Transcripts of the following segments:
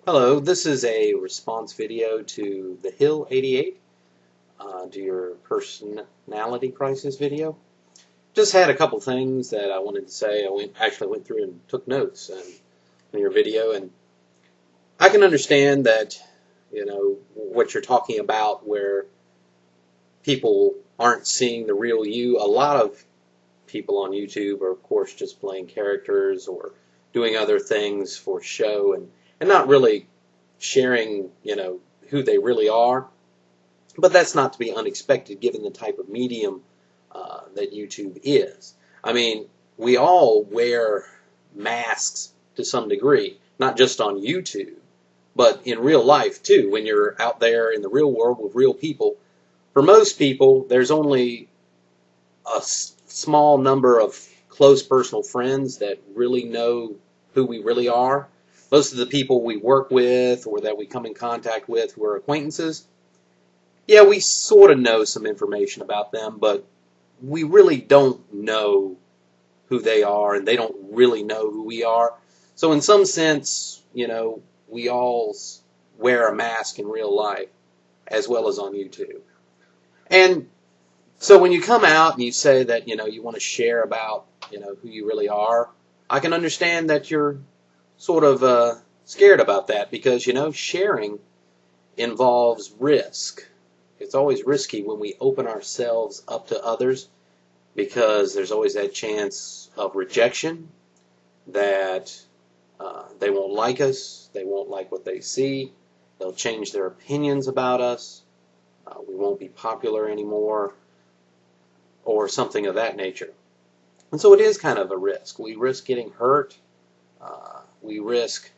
Hello, this is a response video to the Hill 88, to your personality crisis video. Just had a couple things that I wanted to say. I actually went through and took notes on your video, and I can understand that, what you're talking about where people aren't seeing the real you. A lot of people on YouTube are, of course, just playing characters or doing other things for show and not really sharing, who they really are. But that's not to be unexpected given the type of medium that YouTube is. I mean, we all wear masks to some degree, not just on YouTube, but in real life too. When you're out there in the real world with real people, for most people, there's only a small number of close personal friends that really know who we really are. Most of the people we work with or that we come in contact with who are acquaintances, yeah, we sort of know some information about them, but we really don't know who they are, and they don't really know who we are. So in some sense, we all wear a mask in real life as well as on YouTube. And so when you come out and you say that, you want to share about, who you really are, I can understand that you're sort of scared about that because, sharing involves risk. It's always risky when we open ourselves up to others because there's always that chance of rejection, that they won't like us, they won't like what they see, they'll change their opinions about us, we won't be popular anymore, or something of that nature. And so it is kind of a risk. We risk getting hurt, we risk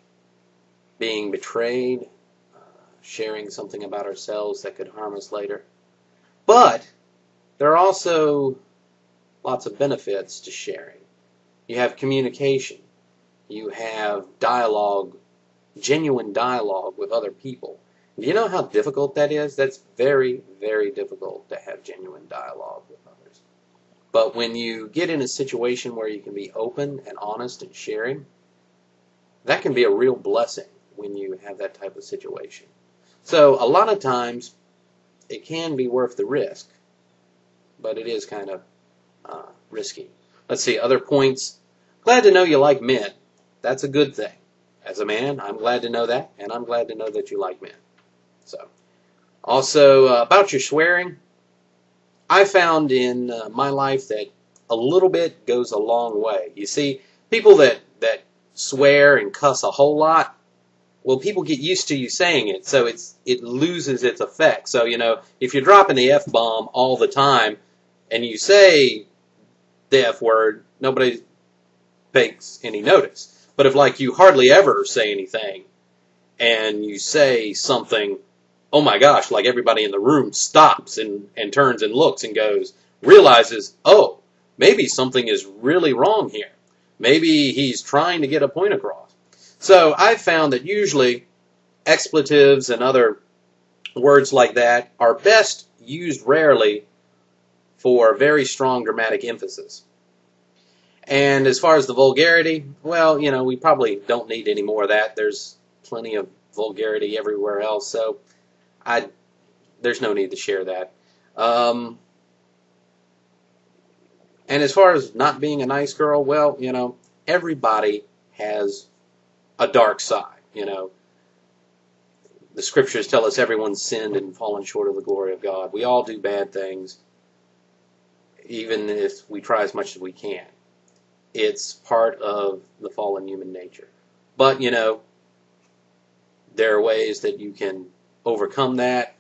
being betrayed, sharing something about ourselves that could harm us later. But there are also lots of benefits to sharing. You have communication. You have dialogue, genuine dialogue with other people. Do you know how difficult that is? That's very, very difficult to have genuine dialogue with others. But when you get in a situation where you can be open and honest and sharing, that can be a real blessing when you have that type of situation. So a lot of times it can be worth the risk, but it is kind of risky. Let's see, other points. Glad to know you like men. That's a good thing. As a man, I'm glad to know that, and I'm glad to know that you like men. So, also, about your swearing, I found in my life that a little bit goes a long way. You see, people that swear and cuss a whole lot, well, people get used to you saying it, so it loses its effect. So, if you're dropping the F-bomb all the time and you say the F word, nobody takes any notice. But if, you hardly ever say anything and you say something, oh my gosh, like everybody in the room stops and turns and looks and realizes, oh, maybe something is really wrong here. Maybe he's trying to get a point across. So I've found that usually expletives and other words like that are best used rarely for very strong dramatic emphasis. And as far as the vulgarity, well, we probably don't need any more of that. There's plenty of vulgarity everywhere else, so there's no need to share that. And as far as not being a nice girl, well, everybody has a dark side, The scriptures tell us everyone's sinned and fallen short of the glory of God. We all do bad things, even if we try as much as we can. It's part of the fallen human nature. But, there are ways that you can overcome that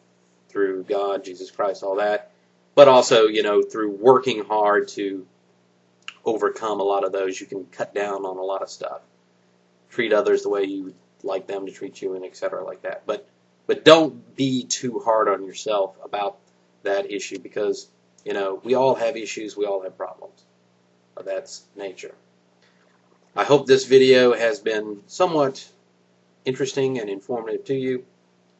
through God, Jesus Christ, all that. But also, through working hard to overcome a lot of those, you can cut down on a lot of stuff. Treat others the way you would like them to treat you, and etc. like that. But don't be too hard on yourself about that issue because, we all have issues, we all have problems. That's nature. I hope this video has been somewhat interesting and informative to you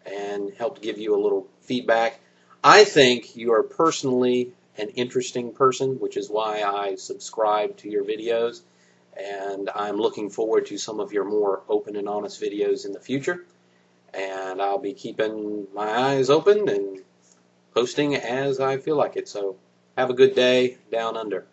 and helped give you a little feedback. I think you are personally an interesting person, which is why I subscribe to your videos, and I'm looking forward to some of your more open and honest videos in the future. and I'll be keeping my eyes open and posting as I feel like it. So have a good day down under.